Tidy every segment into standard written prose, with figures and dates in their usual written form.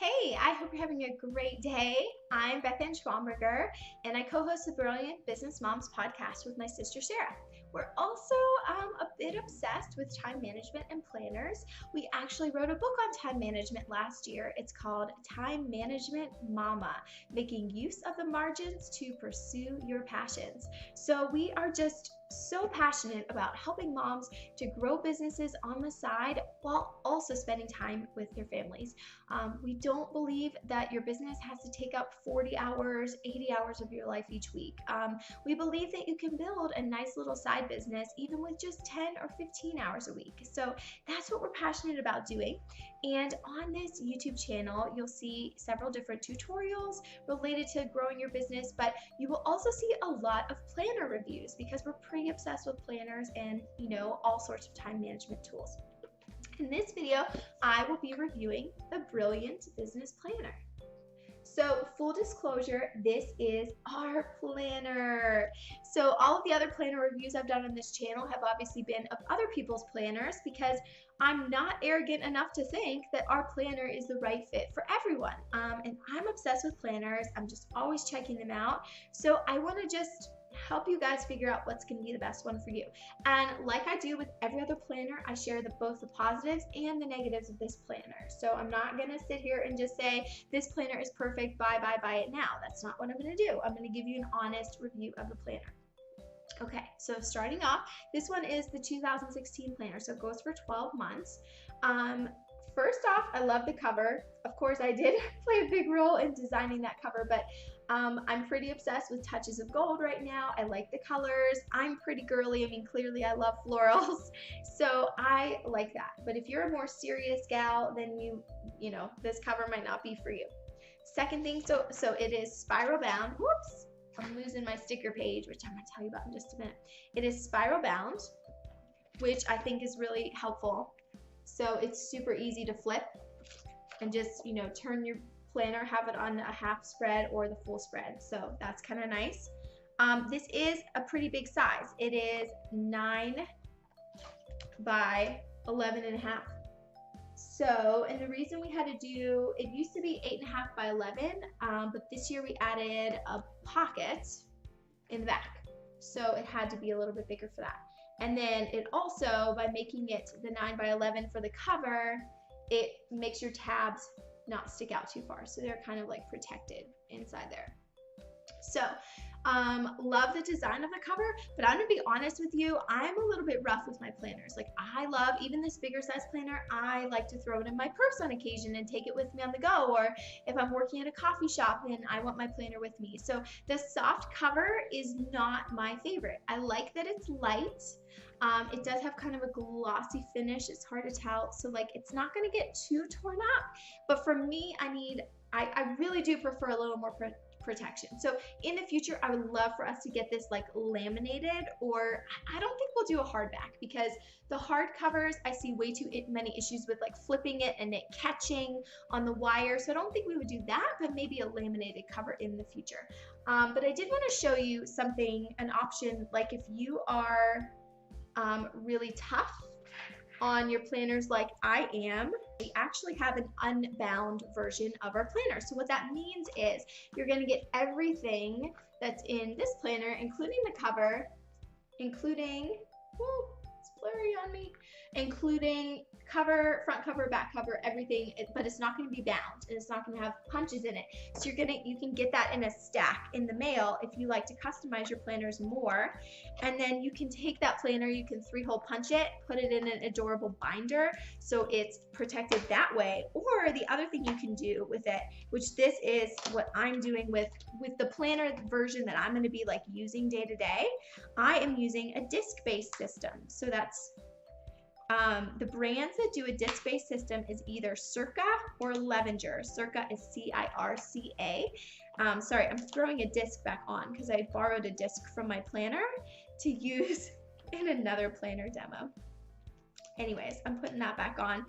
Hey, I hope you're having a great day. I'm Beth Ann Schwamberger, and I co-host the Brilliant Business Moms podcast with my sister Sarah. We're also a bit obsessed with time management and planners. We actually wrote a book on time management last year. It's called Time Management Mama, Making Use of the Margins to Pursue Your Passions. So we are just so passionate about helping moms to grow businesses on the side while also spending time with their families. We don't believe that your business has to take up 40 hours, 80 hours of your life each week. We believe that you can build a nice little side business even with just 10 or 15 hours a week. So that's what we're passionate about doing. And on this YouTube channel, you'll see several different tutorials related to growing your business, but you will also see a lot of planner reviews because we're pretty obsessed with planners and, all sorts of time management tools. In this video, I will be reviewing the Brilliant Business Planner. So full disclosure, this is our planner. So all of the other planner reviews I've done on this channel have obviously been of other people's planners because I'm not arrogant enough to think that our planner is the right fit for everyone. And I'm obsessed with planners. I'm just always checking them out. So I want to just help you guys figure out what's going to be the best one for you. And like I do with every other planner, I share both the positives and the negatives of this planner. So I'm not going to sit here and just say this planner is perfect, buy it now. That's not what I'm going to do. I'm going to give you an honest review of the planner. Okay, so starting off, this one is the 2016 planner, so it goes for 12 months. First off, I love the cover. Of course, I did play a big role in designing that cover, but I'm pretty obsessed with touches of gold right now. I like the colors. I'm pretty girly. I mean, clearly I love florals, so I like that. But if you're a more serious gal, then you know, this cover might not be for you. Second thing, so it is spiral bound. Whoops, I'm losing my sticker page, which I'm gonna tell you about in just a minute. It is spiral bound, which I think is really helpful. So it's super easy to flip and just, turn your planner, have it on a half spread or the full spread. So that's kind of nice. This is a pretty big size. It is 9 by 11.5. So, and the reason we had to do, it used to be 8.5 by 11, but this year we added a pocket in the back. So it had to be a little bit bigger for that. And then it also, by making it the 9 by 11 for the cover, it makes your tabs not stick out too far. So they're kind of like protected inside there. So love the design of the cover, but I'm gonna be honest with you, I'm a little bit rough with my planners. Like I love even this bigger size planner, I like to throw it in my purse on occasion and take it with me on the go, or if I'm working at a coffee shop, then I want my planner with me. So the soft cover is not my favorite. I like that it's light. It does have kind of a glossy finish. It's hard to tell. So like it's not gonna get too torn up, but for me, I really do prefer a little more protection. So in the future, I would love for us to get this like laminated, or I don't think we'll do a hardback because the hard covers, I see way too many issues with like flipping it and it catching on the wire. So I don't think we would do that, but maybe a laminated cover in the future. But I did want to show you something, an option, like if you are really tough on your planners like I am, we actually have an unbound version of our planner. So what that means is you're going to get everything that's in this planner, including the cover, including, it's blurry on me, including cover, front cover, back cover, everything, but it's not going to be bound and it's not going to have punches in it. So you can get that in a stack in the mail if you like to customize your planners more. And then you can take that planner, you can 3-hole punch it, put it in an adorable binder so it's protected that way. Or the other thing you can do with it, which this is what I'm doing with the planner version that I'm going to be like using day to day, I am using a disc-based system. So that's the brands that do a disc-based system is either Circa or Levenger. Circa is C-I-R-C-A. Sorry, I'm throwing a disc back on because I borrowed a disc from my planner to use in another planner demo. Anyways, I'm putting that back on.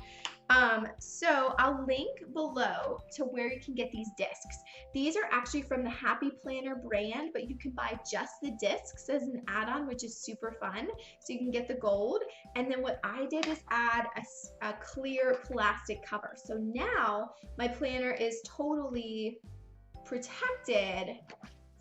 So I'll link below to where you can get these discs. These are actually from the Happy Planner brand, but you can buy just the discs as an add-on, which is super fun. So you can get the gold. And then what I did is add a clear plastic cover. So now my planner is totally protected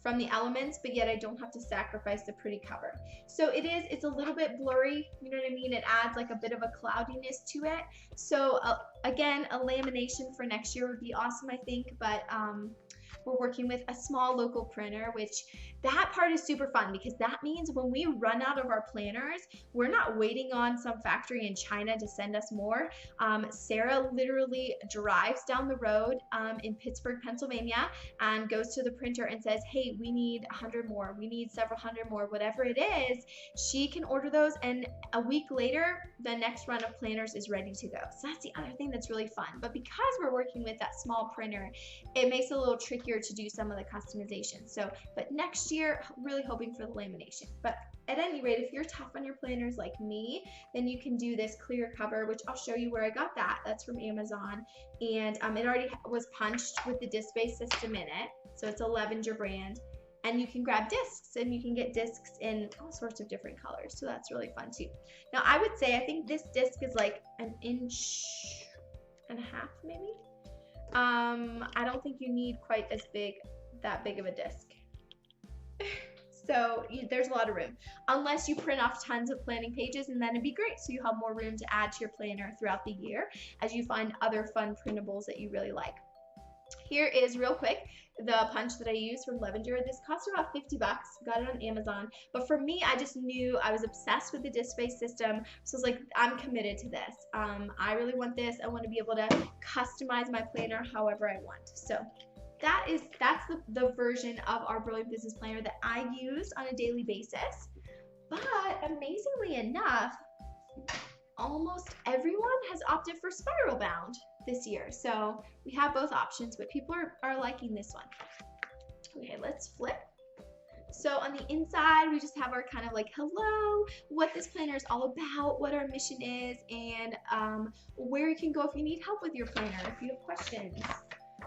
from the elements, but yet I don't have to sacrifice the pretty cover. So it's a little bit blurry, you know what I mean? It adds like a bit of a cloudiness to it. So again, a lamination for next year would be awesome, I think, but we're working with a small local printer, which that part is super fun because that means when we run out of our planners, we're not waiting on some factory in China to send us more. Sarah literally drives down the road in Pittsburgh, Pennsylvania, and goes to the printer and says, hey, we need 100 more, we need several hundred more, whatever it is. She can order those, and a week later, the next run of planners is ready to go. So that's the other thing that's really fun. But because we're working with that small printer, it makes it a little trickier to do some of the customization. So, but next year, really hoping for the lamination. But at any rate, if you're tough on your planners like me, then you can do this clear cover, which I'll show you where I got that. That's from Amazon. And it already was punched with the disc-based system in it. So it's a Levenger brand. And you can grab discs, and you can get discs in all sorts of different colors. So that's really fun too. Now I would say, I think this disc is like 1.5 inches maybe. I don't think you need quite that big of a disc. So there's a lot of room, unless you print off tons of planning pages, and then it'd be great. So you have more room to add to your planner throughout the year as you find other fun printables that you really like. Here is real quick the punch that I use from Levenger. This cost about $50. Got it on Amazon. But for me, I just knew I was obsessed with the disc-based system. So I was like, I'm committed to this. I really want this. I want to be able to customize my planner however I want. So that's the version of our Brilliant Business Planner that I use on a daily basis. But amazingly enough, almost everyone has opted for spiral bound this year. So we have both options, but people are liking this one. Okay, let's flip. So on the inside, we just have our kind of like, hello, what this planner is all about, what our mission is, and where you can go if you need help with your planner, if you have questions.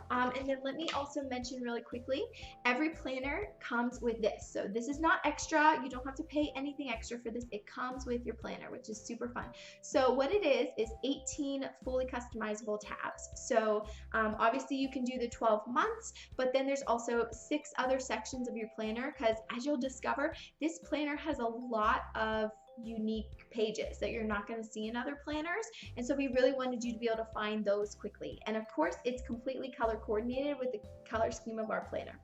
And then let me also mention really quickly, every planner comes with this. So this is not extra. You don't have to pay anything extra for this. It comes with your planner, which is super fun. So what it is 18 fully customizable tabs. So obviously you can do the 12 months, but then there's also 6 other sections of your planner, because as you'll discover, this planner has a lot of unique pages that you're not going to see in other planners, and so we really wanted you to be able to find those quickly. And of course, it's completely color coordinated with the color scheme of our planner.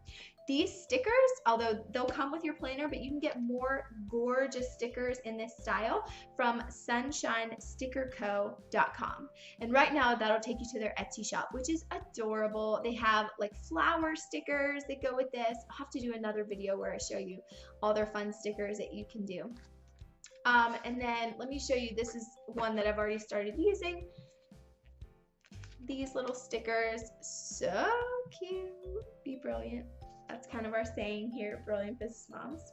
These stickers, although they'll come with your planner, but you can get more gorgeous stickers in this style from sunshinestickerco.com. And right now, that'll take you to their Etsy shop, which is adorable. They have like flower stickers that go with this. I'll have to do another video where I show you all their fun stickers that you can do. And then let me show you, this is one that I've already started using. These little stickers, so cute. Be brilliant. That's kind of our saying here at Brilliant Business Moms.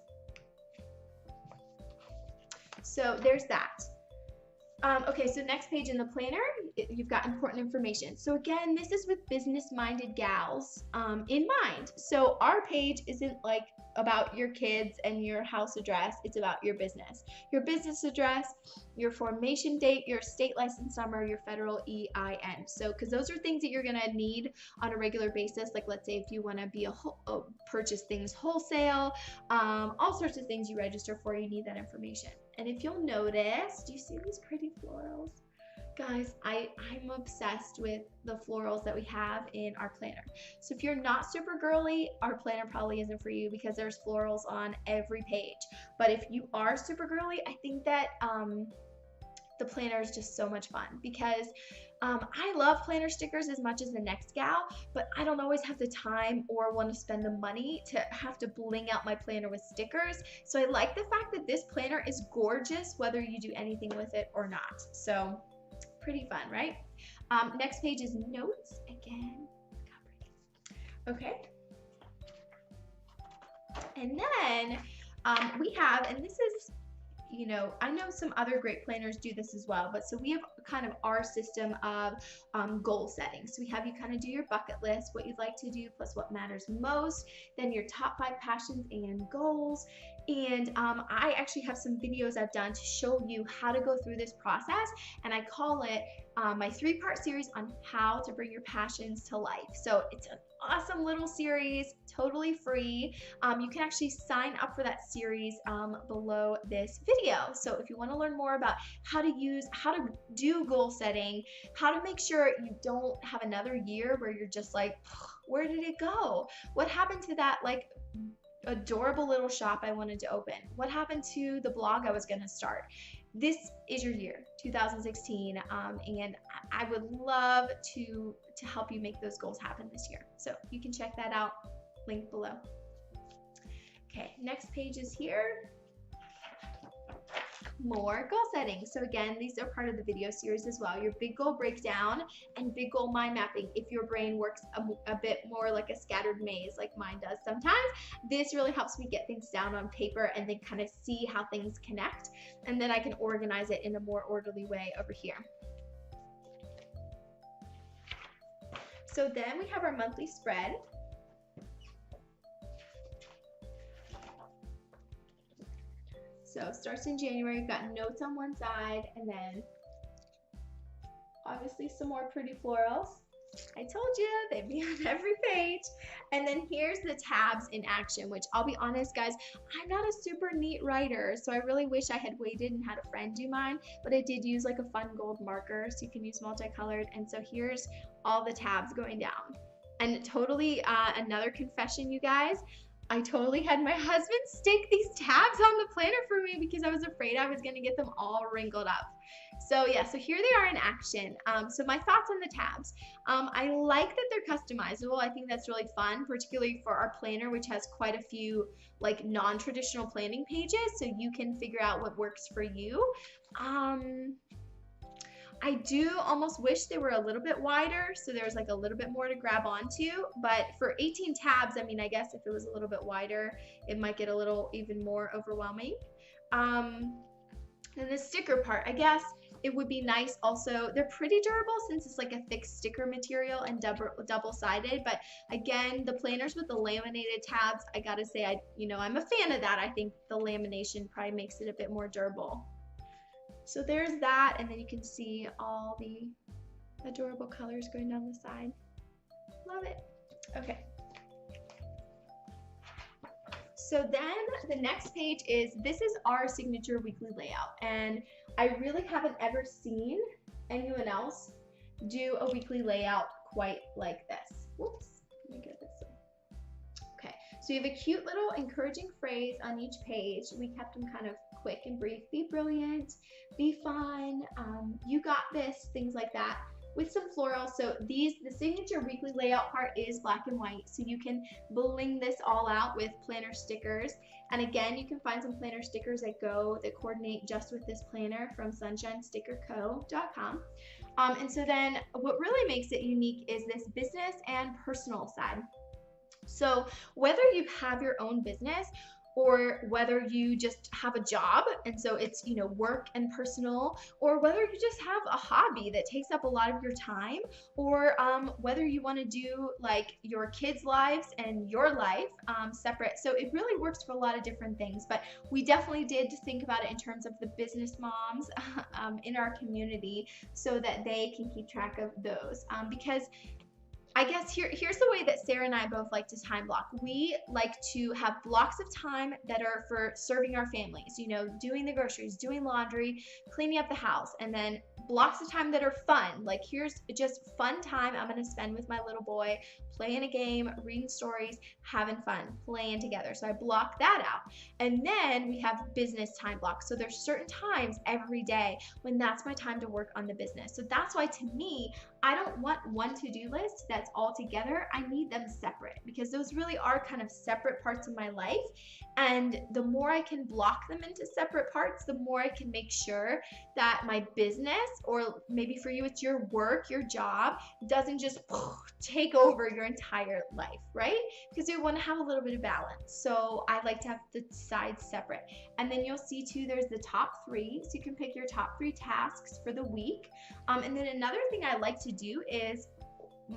So there's that. Okay, so next page in the planner, you've got important information. So again, this is with business-minded gals in mind. So our page isn't like about your kids and your house address. It's about your business address, your formation date, your state license number, your federal EIN. So, because those are things that you're gonna need on a regular basis. Like, let's say if you want to purchase things wholesale, all sorts of things you register for, you need that information. And if you'll notice, do you see these pretty florals? Guys, I'm obsessed with the florals that we have in our planner. So if you're not super girly, our planner probably isn't for you, because there's florals on every page. But if you are super girly, I think that the planner is just so much fun, because I love planner stickers as much as the next gal, but I don't always have the time or want to spend the money to have to bling out my planner with stickers. So I like the fact that this planner is gorgeous whether you do anything with it or not. So pretty fun, right? Next page is notes again. Okay. And then we have, and this is, you know, I know some other great planners do this as well, but so we have kind of our system of goal setting. So we have you kind of do your bucket list, what you'd like to do plus what matters most, then your top 5 passions and goals. And I actually have some videos I've done to show you how to go through this process, and I call it my 3-part series on how to bring your passions to life. So it's an awesome little series, totally free. You can actually sign up for that series below this video. So if you want to learn more about how to do goal setting, how to make sure you don't have another year where you're just like, where did it go? What happened to that like adorable little shop I wanted to open? What happened to the blog I was going to start? This is your year, 2016, and I would love to help you make those goals happen this year. So you can check that out, link below. Okay, next page is here. More goal setting. So again, these are part of the video series as well. Your big goal breakdown and big goal mind mapping. If your brain works a bit more like a scattered maze like mine does sometimes, this really helps me get things down on paper and then kind of see how things connect. And then I can organize it in a more orderly way over here. So then we have our monthly spread. So it starts in January, you've got notes on one side, and then obviously some more pretty florals. I told you, they'd be on every page. And then here's the tabs in action, which I'll be honest, guys, I'm not a super neat writer, so I really wish I had waited and had a friend do mine, but I did use like a fun gold marker, so you can use multicolored. And so here's all the tabs going down. And totally another confession, you guys, I totally had my husband stick these tabs on the planner for me because I was afraid I was gonna get them all wrinkled up. So yeah, so here they are in action. So my thoughts on the tabs. I like that they're customizable. I think that's really fun, particularly for our planner, which has quite a few like non-traditional planning pages, so you can figure out what works for you. I do almost wish they were a little bit wider, so there's like a little bit more to grab onto, but for 18 tabs, I mean, I guess if it was a little bit wider, it might get a little even more overwhelming. And the sticker part, I guess it would be nice also, they're pretty durable since it's like a thick sticker material and double-sided, but again, the planners with the laminated tabs, I gotta say, I'm a fan of that. I think the lamination probably makes it a bit more durable. So there's that, and then you can see all the adorable colors going down the side. Love it. Okay. So then the next page this is our signature weekly layout, and I really haven't ever seen anyone else do a weekly layout quite like this. Whoops, let me get this one. Okay, so you have a cute little encouraging phrase on each page. We kept them kind of quick and brief. Be brilliant, be fun, you got this, things like that, with some florals. So the signature weekly layout part is black and white, so you can bling this all out with planner stickers. And again, you can find some planner stickers that coordinate just with this planner from sunshinestickerco.com. And so then what really makes it unique is this business and personal side. So whether you have your own business or whether you just have a job and so it's work and personal, or whether you just have a hobby that takes up a lot of your time, or whether you want to do like your kids' lives and your life separate. So it really works for a lot of different things, but we definitely did think about it in terms of the business moms in our community so that they can keep track of those, because I guess here's the way that Sarah and I both like to time block. We like to have blocks of time that are for serving our families, doing the groceries, doing laundry, cleaning up the house, and then blocks of time that are fun. Like here's just fun time I'm going to spend with my little boy, playing a game, reading stories, having fun, playing together. So I block that out. And then we have business time blocks. So there's certain times every day when that's my time to work on the business. So that's why to me, I don't want one to-do list that's all together. I need them separate because those really are kind of separate parts of my life. And the more I can block them into separate parts, the more I can make sure that my business, or maybe for you it's your work, your job, doesn't just take over your entire life, right? Because you want to have a little bit of balance. So I like to have the sides separate. And then you'll see too, there's the top 3. So you can pick your top 3 tasks for the week. And then another thing I like to do is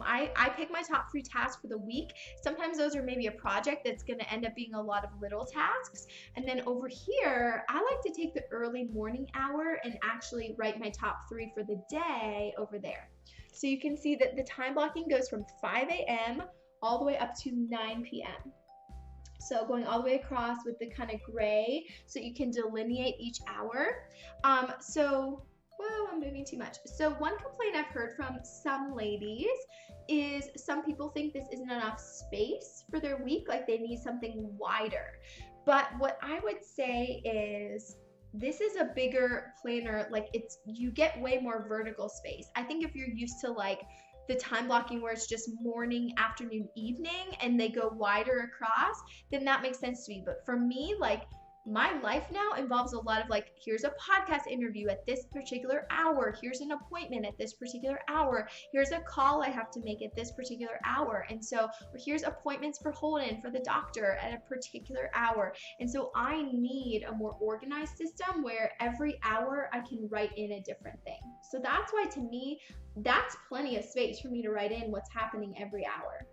I pick my top 3 tasks for the week. Sometimes those are maybe a project that's going to end up being a lot of little tasks. And then over here, I like to take the early morning hour and actually write my top 3 for the day over there. So you can see that the time blocking goes from 5 a.m. all the way up to 9 p.m. So going all the way across with the kind of gray so you can delineate each hour. Whoa, I'm moving too much. So one complaint I've heard from some ladies is some people think this isn't enough space for their week, like they need something wider. But what I would say is this is a bigger planner, like you get way more vertical space. I think if you're used to like the time blocking where it's just morning, afternoon, evening, and they go wider across, then that makes sense to me. But for me, like my life now involves a lot of like, here's a podcast interview at this particular hour, here's an appointment at this particular hour, here's a call I have to make at this particular hour, and so here's appointments for Holden for the doctor at a particular hour. And so I need a more organized system where every hour I can write in a different thing. So that's why to me, that's plenty of space for me to write in what's happening every hour.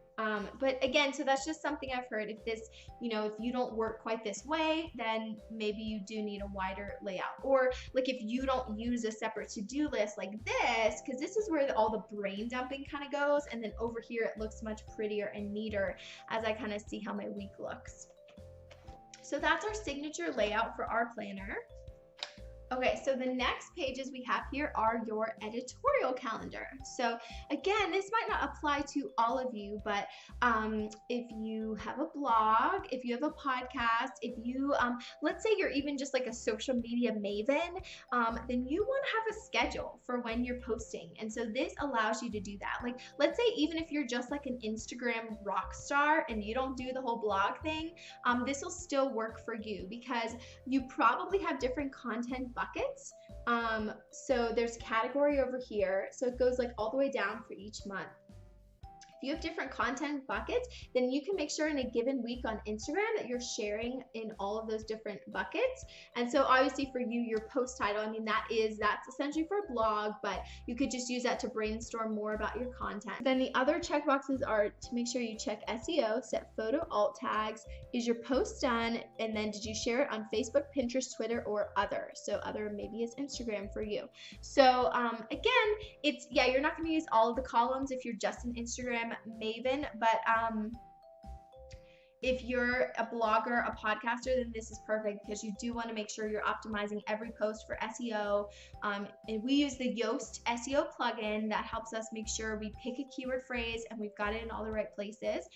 But again, so that's just something I've heard. If this, if you don't work quite this way, then maybe you do need a wider layout. Or like if you don't use a separate to-do list like this, because this is where all the brain dumping kind of goes. And then over here, it looks much prettier and neater as I kind of see how my week looks. So that's our signature layout for our planner. Okay, so the next pages we have here are your editorial calendar. So again, this might not apply to all of you, but if you have a blog, if you have a podcast, if you, let's say you're even just like a social media maven, then you want to have a schedule for when you're posting. And so this allows you to do that. Like, let's say even if you're just like an Instagram rock star and you don't do the whole blog thing, this will still work for you because you probably have different content buckets. So there's category over here. So it goes like all the way down for each month. If you have different content buckets, then you can make sure in a given week on Instagram that you're sharing in all of those different buckets. And so obviously for you, your post title, I mean, that's essentially for a blog, but you could just use that to brainstorm more about your content. Then the other checkboxes are to make sure you check SEO, set photo alt tags, is your post done, and then did you share it on Facebook, Pinterest, Twitter, or other? So other maybe is Instagram for you. So again, you're not gonna use all of the columns if you're just an Instagram maven, but if you're a blogger, a podcaster, then this is perfect because you do want to make sure you're optimizing every post for SEO. And we use the Yoast SEO plugin that helps us make sure we pick a keyword phrase and we've got it in all the right places.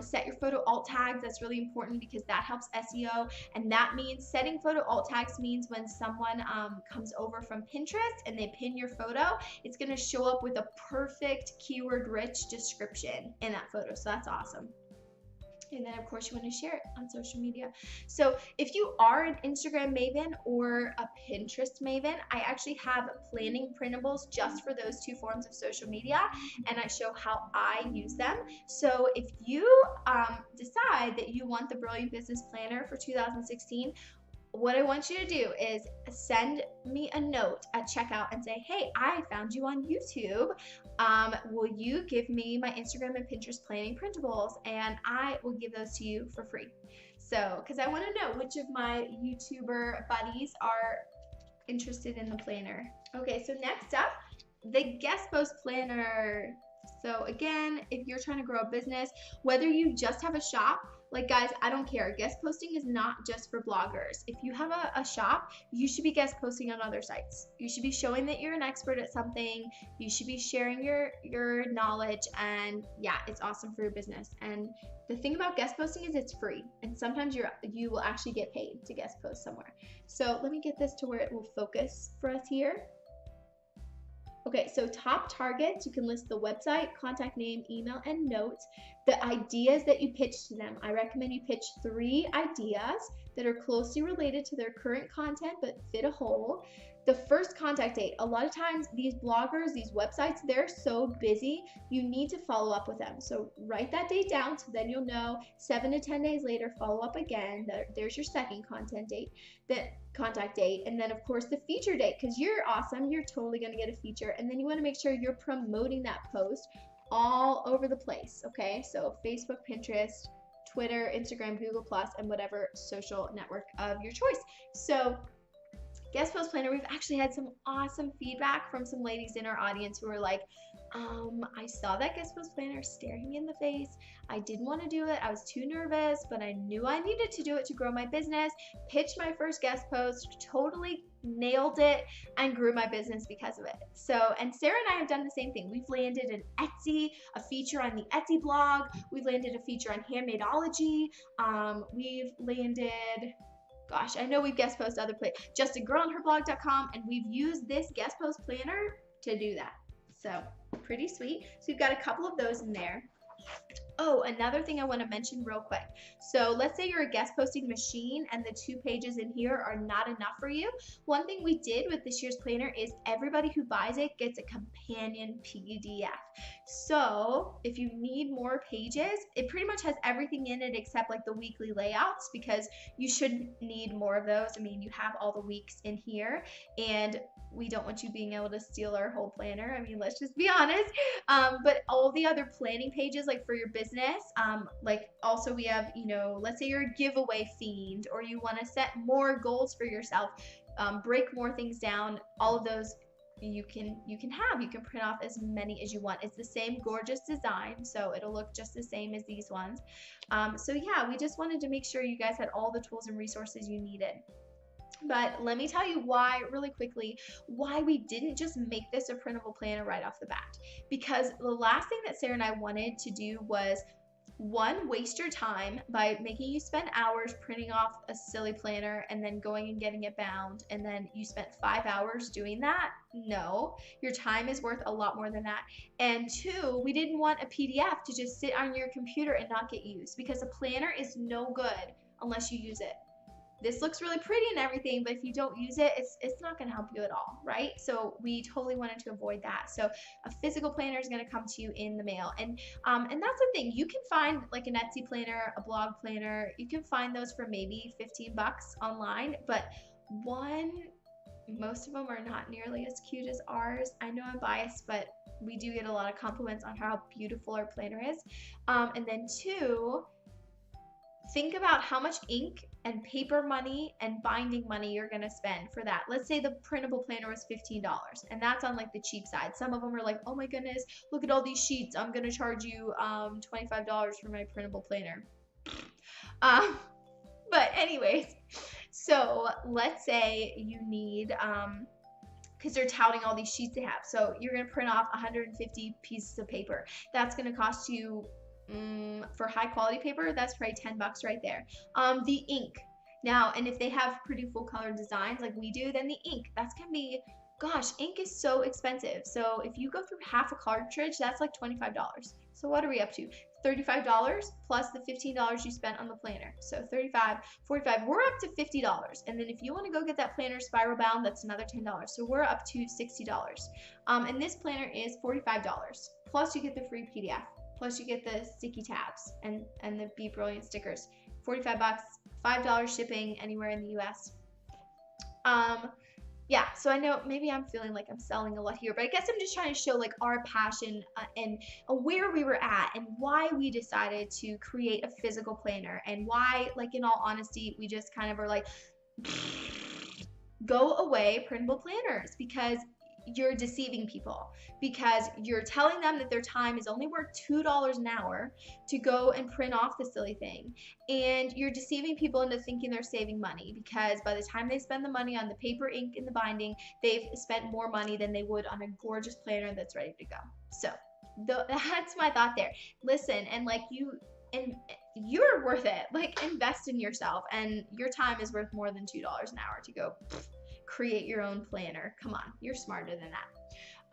Set your photo alt tags. That's really important because that helps SEO. And that means setting photo alt tags means when someone comes over from Pinterest and they pin your photo, it's going to show up with a perfect keyword rich description in that photo. So that's awesome. And then of course you want to share it on social media. So if you are an Instagram maven or a Pinterest maven, I actually have planning printables just for those two forms of social media, and I show how I use them. So if you decide that you want the Brilliant Business Planner for 2016, what I want you to do is send me a note at checkout and say, hey, I found you on YouTube. Will you give me my Instagram and Pinterest planning printables? And I will give those to you for free. So, because I want to know which of my YouTuber buddies are interested in the planner. Okay, so next up, the guest post planner. So again, if you're trying to grow a business, whether you just have a shop, like guys, I don't care. Guest posting is not just for bloggers. If you have a shop, you should be guest posting on other sites. You should be showing that you're an expert at something. You should be sharing your knowledge, and yeah, it's awesome for your business. And the thing about guest posting is it's free, and sometimes you will actually get paid to guest post somewhere. So let me get this to where it will focus for us here. Okay, so top targets, you can list the website, contact name, email, and notes. The ideas that you pitch to them, I recommend you pitch 3 ideas that are closely related to their current content but fit a hole. The first contact date, a lot of times these bloggers, these websites, they're so busy, you need to follow up with them. So write that date down so then you'll know 7 to 10 days later, follow up again. There's your second contact date. And then of course the feature date, because you're awesome, you're totally going to get a feature, and then you want to make sure you're promoting that post all over the place. Okay, so Facebook, Pinterest, Twitter, Instagram, Google Plus, and whatever social network of your choice. So guest post planner, we've actually had some awesome feedback from some ladies in our audience who were like, I saw that guest post planner staring me in the face. I didn't want to do it. I was too nervous, but I knew I needed to do it to grow my business. Pitched my first guest post, totally nailed it, and grew my business because of it. So, and Sarah and I have done the same thing. We've landed an Etsy, a feature on the Etsy blog. We've landed a feature on Handmadeology. We've landed, gosh, I know we've guest posted other places, justagirlonherblog.com, and we've used this guest post planner to do that. So pretty sweet. So we've got a couple of those in there. Oh, another thing I want to mention real quick. So let's say you're a guest posting machine and the 2 pages in here are not enough for you. One thing we did with this year's planner is everybody who buys it gets a companion PDF. So if you need more pages, it pretty much has everything in it except like the weekly layouts, because you shouldn't need more of those. I mean, you have all the weeks in here, and we don't want you being able to steal our whole planner. I mean, let's just be honest. But all the other planning pages, like for your business, like also we have, you know, let's say you're a giveaway fiend, or you want to set more goals for yourself, break more things down, all of those you can print off as many as you want. It's the same gorgeous design, so it'll look just the same as these ones. So yeah, we just wanted to make sure you guys had all the tools and resources you needed. But let me tell you why, really quickly, why we didn't just make this a printable planner right off the bat. Because the last thing that Sarah and I wanted to do was, one, waste your time by making you spend hours printing off a silly planner and then going and getting it bound, and then you spent 5 hours doing that. No, your time is worth a lot more than that. And 2, we didn't want a PDF to just sit on your computer and not get used, because a planner is no good unless you use it. This looks really pretty and everything, but if you don't use it, it's not going to help you at all, right? So we totally wanted to avoid that. So a physical planner is going to come to you in the mail. And that's the thing. You can find like an Etsy planner, a blog planner. You can find those for maybe $15 online, but most of them are not nearly as cute as ours. I know I'm biased, but we do get a lot of compliments on how beautiful our planner is. And then 2, think about how much ink and paper money and binding money you're going to spend for that. Let's say the printable planner was $15, and that's on like the cheap side. Some of them are like, oh my goodness, look at all these sheets, I'm going to charge you $25 for my printable planner. But anyways, so let's say you need, because they're touting all these sheets they have, so you're going to print off 150 pieces of paper. That's going to cost you, for high quality paper, that's probably $10 right there. The ink now, and if they have pretty full color designs like we do, then the ink, that's gonna be, gosh, ink is so expensive. So if you go through half a cartridge, that's like $25. So what are we up to? $35 plus the $15 you spent on the planner. So $35, $45, we're up to $50. And then if you want to go get that planner spiral bound, that's another $10. So we're up to $60. And this planner is $45. Plus you get the free PDF. Plus you get the sticky tabs and the Be Brilliant stickers. $45, $5 shipping anywhere in the US. Yeah, so I know maybe I'm feeling like I'm selling a lot here, but I guess I'm just trying to show like our passion and where we were at and why we decided to create a physical planner, and why, like, in all honesty, we just kind of are like, go away printable planners, because you're deceiving people, because you're telling them that their time is only worth $2 an hour to go and print off the silly thing, and you're deceiving people into thinking they're saving money, because by the time they spend the money on the paper, ink, and the binding, they've spent more money than they would on a gorgeous planner that's ready to go. So that's my thought there. Listen, and like you're worth it. Like, invest in yourself, and your time is worth more than $2 an hour to go create your own planner. Come on, you're smarter than that.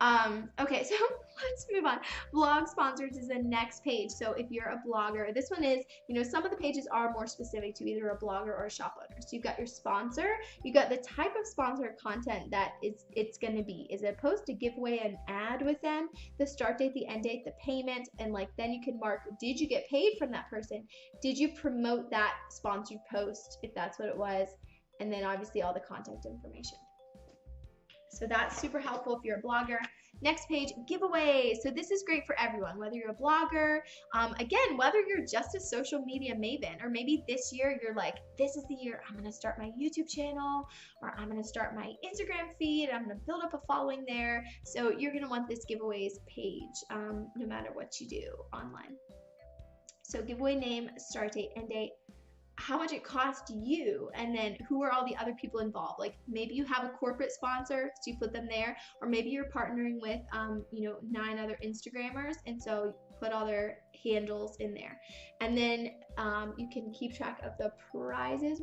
Okay, so let's move on. Blog sponsors is the next page. So if you're a blogger, this one is, some of the pages are more specific to either a blogger or a shop owner. So you've got your sponsor, you got the type of sponsored content that it's going to be. Is it a post, a giveaway, an ad with them, the start date, the end date, the payment, and then you can mark, did you get paid from that person? Did you promote that sponsored post, if that's what it was? And then obviously all the contact information. So that's super helpful if you're a blogger. Next page, giveaways. So this is great for everyone, whether you're a blogger, again, whether you're just a social media maven, or maybe this year you're like, this is the year I'm going to start my YouTube channel, or I'm going to start my Instagram feed. I'm going to build up a following there. So you're going to want this giveaways page, no matter what you do online. So giveaway name, start date, end date, how much it cost you, and then who are all the other people involved. Like maybe you have a corporate sponsor, so you put them there, or maybe you're partnering with 9 other Instagrammers, and so you put all their handles in there. And then you can keep track of the prizes.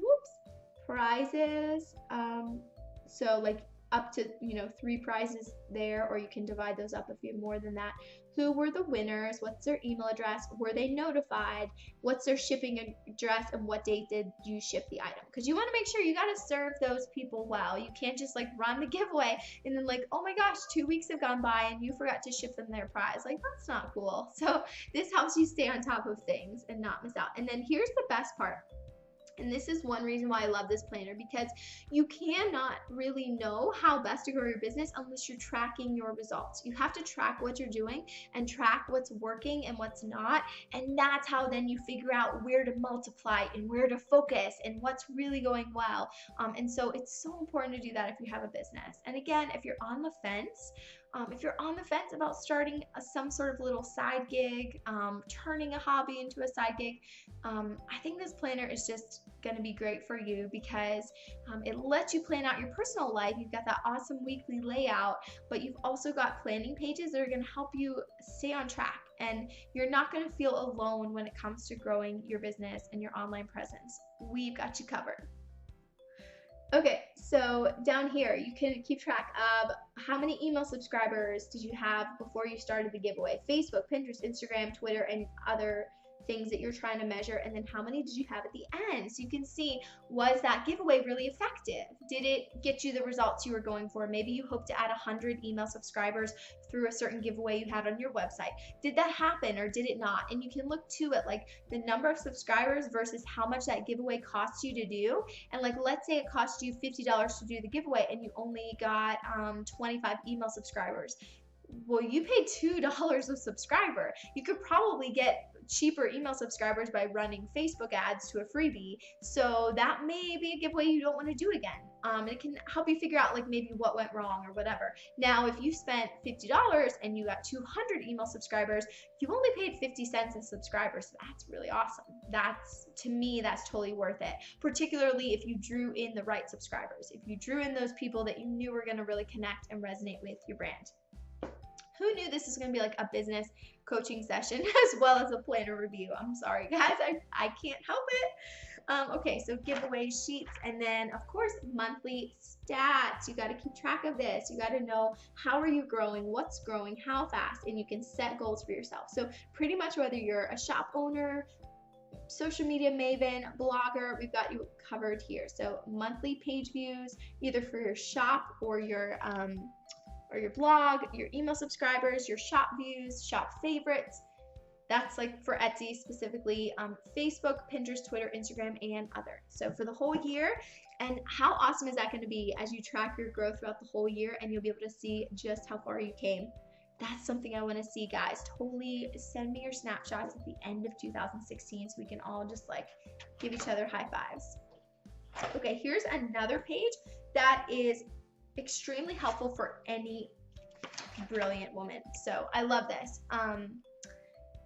So like up to 3 prizes there, or you can divide those up if you have more than that. Who were the winners? What's their email address? Were they notified? What's their shipping address? And what date did you ship the item? Because you want to make sure you got to serve those people well. You can't just run the giveaway and then oh my gosh, 2 weeks have gone by and you forgot to ship them their prize. That's not cool. So this helps you stay on top of things and not miss out. And then here's the best part. And this is one reason why I love this planner, because you cannot really know how best to grow your business unless you're tracking your results. You have to track what you're doing and track what's working and what's not. And that's how then you figure out where to multiply and where to focus and what's really going well. And so it's so important to do that if you have a business. And again, if you're on the fence, about starting some sort of little side gig, turning a hobby into a side gig, I think this planner is just going to be great for you, because it lets you plan out your personal life. You've got that awesome weekly layout, but you've also got planning pages that are going to help you stay on track. And you're not going to feel alone when it comes to growing your business and your online presence. We've got you covered. Okay, so down here, you can keep track of how many email subscribers did you have before you started the giveaway. Facebook, Pinterest, Instagram, Twitter, and other things that you're trying to measure, and then how many did you have at the end, so you can see, was that giveaway really effective? Did it get you the results you were going for? Maybe you hope to add 100 email subscribers through a certain giveaway you had on your website. Did that happen or did it not? And you can look to it, the number of subscribers versus how much that giveaway costs you to do. And let's say it cost you $50 to do the giveaway and you only got 25 email subscribers. Well, you paid $2 a subscriber. You could probably get cheaper email subscribers by running Facebook ads to a freebie. So that may be a giveaway you don't want to do again. It can help you figure out maybe what went wrong or whatever. Now, if you spent $50 and you got 200 email subscribers, you only paid 50 cents a subscriber. So that's really awesome. To me, that's totally worth it. Particularly if you drew in the right subscribers. If you drew in those people that you knew were going to really connect and resonate with your brand. Who knew this was going to be a business coaching session as well as a planner review? I'm sorry, guys. I can't help it. Okay, so giveaway sheets, and then, of course, monthly stats. You got to keep track of this. You got to know, how are you growing, what's growing, how fast, and you can set goals for yourself. So pretty much whether you're a shop owner, social media maven, blogger, we've got you covered here. So monthly page views, either for your shop or your blog, your email subscribers, your shop views, shop favorites. That's for Etsy specifically, Facebook, Pinterest, Twitter, Instagram, and other. So for the whole year. And how awesome is that going to be as you track your growth throughout the whole year, and you'll be able to see just how far you came. That's something I want to see, guys. Totally send me your snapshots at the end of 2016 so we can all just give each other high fives. Okay, here's another page that is extremely helpful for any brilliant woman. So I love this.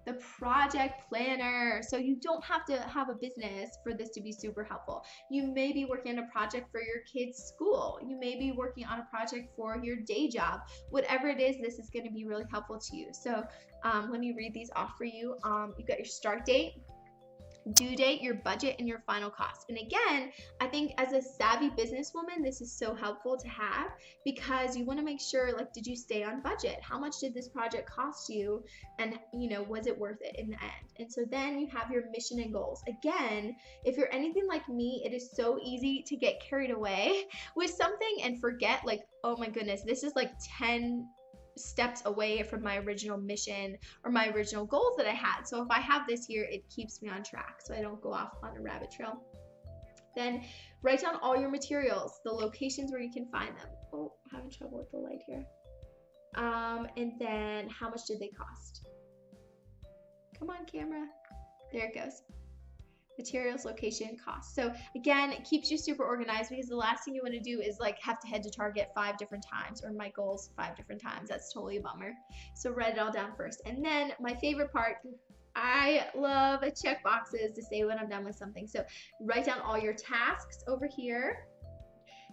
The project planner. So you don't have to have a business for this to be super helpful. You may be working on a project for your kids' school. You may be working on a project for your day job. Whatever it is, this is going to be really helpful to you. So let me read these off for you. You've got your start date, due date, your budget, and your final cost. And again, I think as a savvy businesswoman, this is so helpful to have because you want to make sure, like, did you stay on budget? How much did this project cost you? And, you know, was it worth it in the end? And so then you have your mission and goals. Again, if you're anything like me, it is so easy to get carried away with something and forget, like, oh my goodness, this is like 10 steps away from my original mission or my original goals that I had. So if I have this here, it keeps me on track so I don't go off on a rabbit trail. Then write down all your materials, the locations where you can find them. Oh, I'm having trouble with the light here. And then how much did they cost? Come on, camera. There it goes. Materials, location, cost. So again, it keeps you super organized because the last thing you want to do is like have to head to Target 5 different times or my goals 5 different times. That's totally a bummer. So write it all down first. And then my favorite part, I love check boxes to say when I'm done with something. So write down all your tasks over here.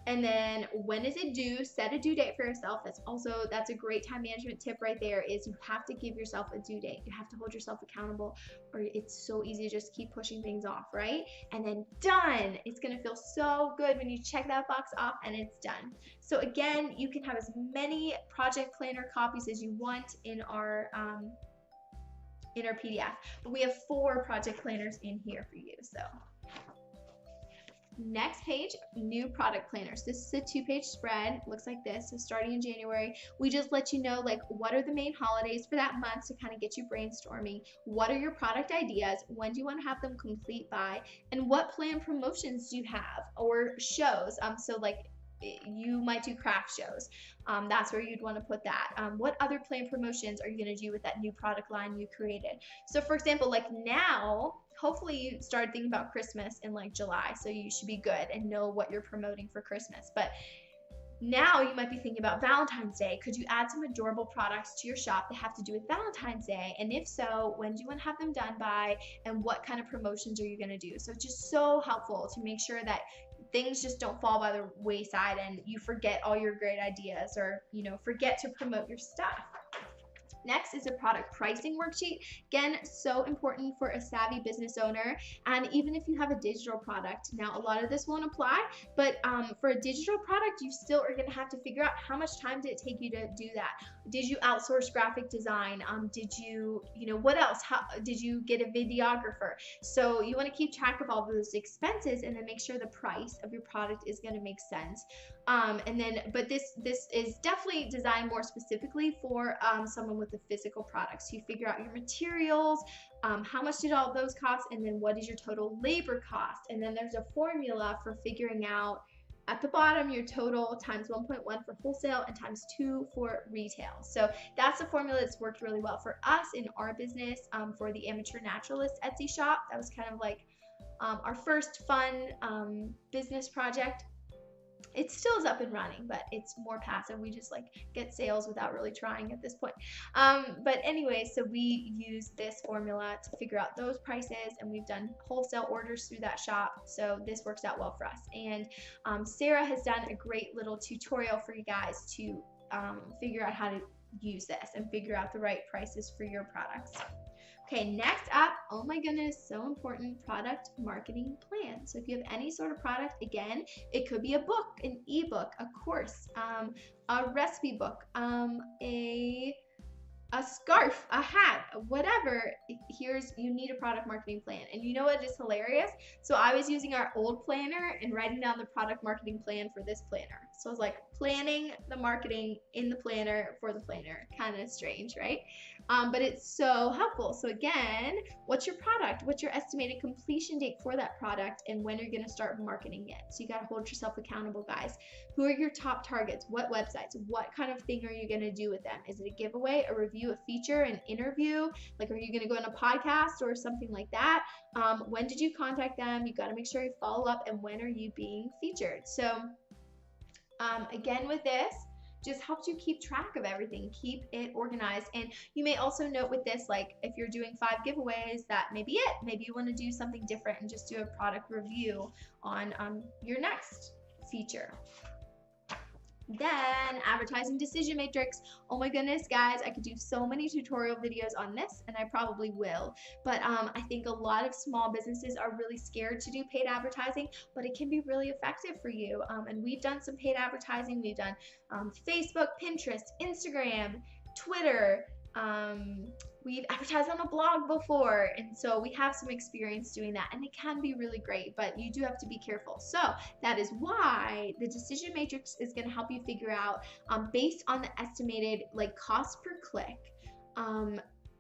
And then when is it due? Set a due date for yourself. That's a great time management tip right there, is you have to give yourself a due date. You have to hold yourself accountable, or it's so easy to just keep pushing things off, right? And then done. It's gonna feel so good when you check that box off and it's done. So again, you can have as many project planner copies as you want in our PDF. But we have 4 project planners in here for you. So next page, new product planners. This is a 2-page spread. Looks like this. So starting in January, we just let you know, like, what are the main holidays for that month to kind of get you brainstorming. What are your product ideas? When do you want to have them complete by? And what planned promotions do you have, or shows? So like, you might do craft shows. That's where you'd want to put that. What other planned promotions are you going to do with that new product line you created? So for example, like now, hopefully you started thinking about Christmas in like July, so you should be good and know what you're promoting for Christmas. But now you might be thinking about Valentine's Day. Could you add some adorable products to your shop that have to do with Valentine's Day? And if so, when do you want to have them done by? And what kind of promotions are you going to do? So it's just so helpful to make sure that things just don't fall by the wayside and you forget all your great ideas, or, you know, forget to promote your stuff. Next is a product pricing worksheet. Again, so important for a savvy business owner. And even if you have a digital product, now a lot of this won't apply, but for a digital product, you still are going to have to figure out how much time did it take you to do that. Did you outsource graphic design? Did you know, what else? How did you get a videographer? So you want to keep track of all those expenses and then make sure the price of your product is going to make sense. But this is definitely designed more specifically for someone with the physical products. So you figure out your materials, how much did all of those cost, and then what is your total labor cost. And then there's a formula for figuring out at the bottom your total times 1.1 for wholesale and times 2 for retail. So that's a formula that's worked really well for us in our business, for the Amateur Naturalist Etsy shop. That was kind of like our first fun business project. It still is up and running, but it's more passive. We just like get sales without really trying at this point. But anyway, so we use this formula to figure out those prices, and we've done wholesale orders through that shop. So this works out well for us. And Sarah has done a great little tutorial for you guys to figure out how to use this and figure out the right prices for your products. Okay, next up, oh my goodness, so important, product marketing plan. So if you have any sort of product, again, it could be a book, an ebook, a course, a recipe book, a scarf, a hat, whatever. You need a product marketing plan. And you know what is hilarious? So I was using our old planner and writing down the product marketing plan for this planner. So I was like planning the marketing in the planner for the planner. Kind of strange, right? But it's so helpful. So again, what's your product? What's your estimated completion date for that product? And when are you going to start marketing it? So you got to hold yourself accountable, guys. Who are your top targets? What websites? What kind of thing are you going to do with them? Is it a giveaway, a review, a feature, an interview? Like, are you going to go on a podcast or something like that? When did you contact them? You got to make sure you follow up, and when are you being featured? So again, with this, just helps you keep track of everything, keep it organized. And you may also note with this, like if you're doing 5 giveaways, that may be it. Maybe you want to do something different and just do a product review on your next feature. Then advertising decision matrix. Oh my goodness, guys, I could do so many tutorial videos on this, and I probably will. But I think a lot of small businesses are really scared to do paid advertising, but it can be really effective for you. And we've done some paid advertising. We've done Facebook, Pinterest, Instagram, Twitter. We've advertised on a blog before, and so we have some experience doing that, and it can be really great, but you do have to be careful. So that is why the decision matrix is going to help you figure out, based on the estimated like cost per click,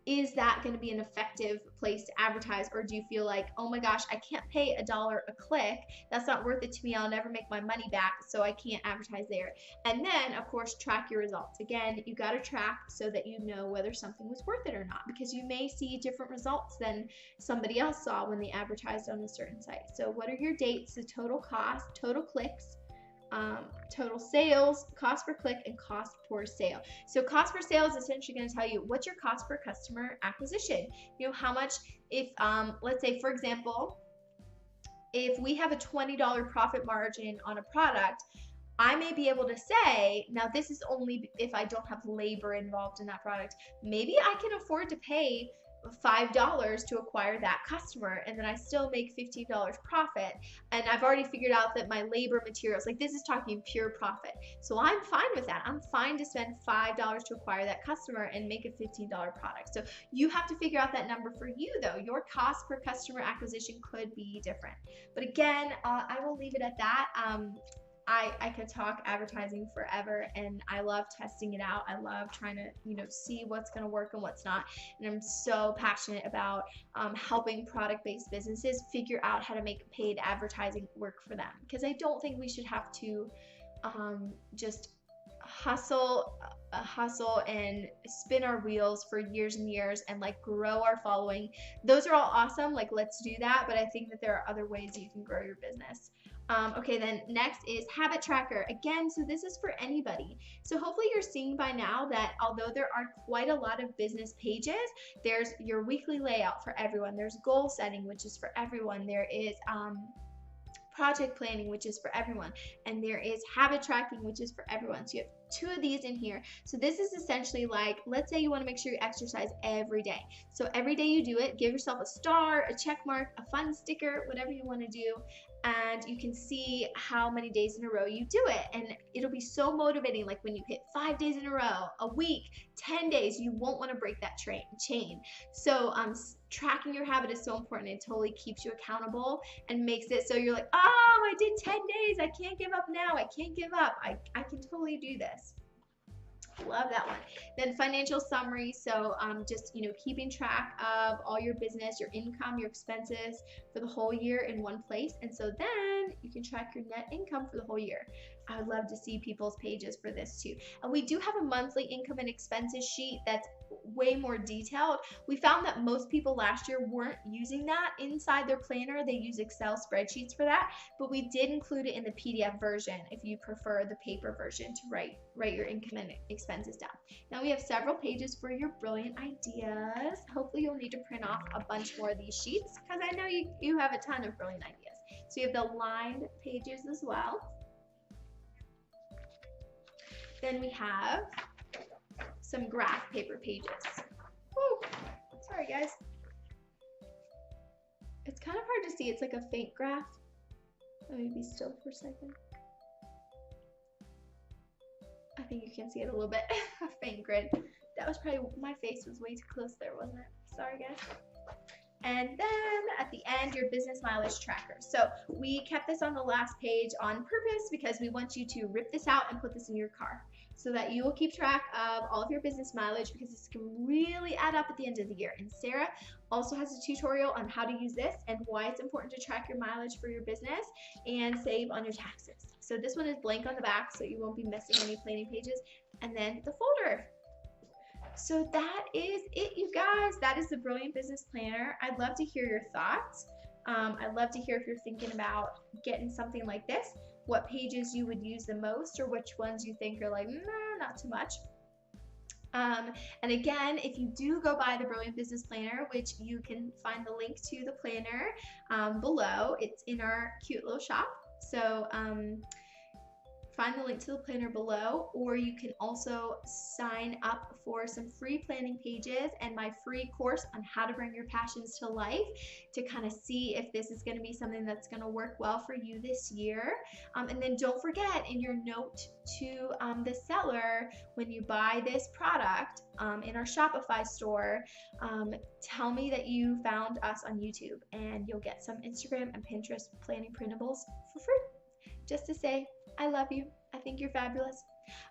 is that going to be an effective place to advertise, or do you feel like, oh my gosh, I can't pay $1 a click, that's not worth it to me, I'll never make my money back, so I can't advertise there. And then of course track your results. Again, you got to track so that you know whether something was worth it or not, because you may see different results than somebody else saw when they advertised on a certain site. So what are your dates, the total cost, total clicks, total sales, cost per click, and cost per sale. So cost per sale is essentially going to tell you what's your cost per customer acquisition. You know, how much, if let's say for example, if we have a $20 profit margin on a product, I may be able to say, now this is only if I don't have labor involved in that product, maybe I can afford to pay $5 to acquire that customer, and then I still make $15 profit, and I've already figured out that my labor materials, like this is talking pure profit, so I'm fine with that. I'm fine to spend $5 to acquire that customer and make a $15 product. So you have to figure out that number for you though. Your cost per customer acquisition could be different, but again, I will leave it at that. I could talk advertising forever, and I love testing it out. I love trying to, you know, see what's going to work and what's not. And I'm so passionate about helping product-based businesses figure out how to make paid advertising work for them, because I don't think we should have to just hustle and spin our wheels for years and years and like grow our following. Those are all awesome, like let's do that, but I think that there are other ways you can grow your business. Okay, then next is habit tracker. Again, so this is for anybody. So hopefully you're seeing by now that although there are quite a lot of business pages, there's your weekly layout for everyone. There's goal setting, which is for everyone. There is project planning, which is for everyone, and there is habit tracking, which is for everyone. So you have 2 of these in here. So this is essentially like, let's say you want to make sure you exercise every day. So every day you do it, give yourself a star, a check mark, a fun sticker, whatever you want to do, and you can see how many days in a row you do it, and it'll be so motivating. Like when you hit 5 days in a row, a week, 10 days, you won't want to break that chain. So tracking your habit is so important. It totally keeps you accountable and makes it so you're like, oh, I did 10 days, I can't give up now, I can't give up, I can totally do this. Love that one. Then financial summary. So just, you know, keeping track of all your business, your income, your expenses for the whole year in one place. And so then you can track your net income for the whole year. I would love to see people's pages for this too. And we do have a monthly income and expenses sheet that's way more detailed. We found that most people last year weren't using that inside their planner. They use Excel spreadsheets for that, but we did include it in the PDF version if you prefer the paper version to write your income and expenses down. Now we have several pages for your brilliant ideas. Hopefully you'll need to print off a bunch more of these sheets, because I know you have a ton of brilliant ideas. So you have the lined pages as well. Then we have some graph paper pages. Woo. Sorry guys. It's kind of hard to see. It's like a faint graph. Let me be still for a second. I think you can see it a little bit. A faint grid. That was probably, my face was way too close there, wasn't it? Sorry guys. And then at the end, your business mileage tracker. So we kept this on the last page on purpose because we want you to rip this out and put this in your car so that you will keep track of all of your business mileage, because this can really add up at the end of the year. And Sarah also has a tutorial on how to use this and why it's important to track your mileage for your business and save on your taxes. So this one is blank on the back, so you won't be missing any planning pages. And then the folder. So that is it, you guys. That is the Brilliant Business Planner. I'd love to hear your thoughts. I'd love to hear if you're thinking about getting something like this, what pages you would use the most, or which ones you think are like, nah, not too much. And again, if you do go buy the Brilliant Business Planner, which you can find the link to the planner below, it's in our cute little shop. So find the link to the planner below, or you can also sign up for some free planning pages and my free course on how to bring your passions to life to kind of see if this is going to be something that's going to work well for you this year. And then don't forget, in your note to the seller, when you buy this product in our Shopify store, tell me that you found us on YouTube, and you'll get some Instagram and Pinterest planning printables for free, just to say I love you. I think you're fabulous.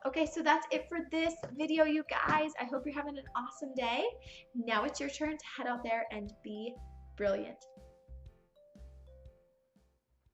Okay, so that's it for this video, you guys. I hope you're having an awesome day. Now it's your turn to head out there and be brilliant.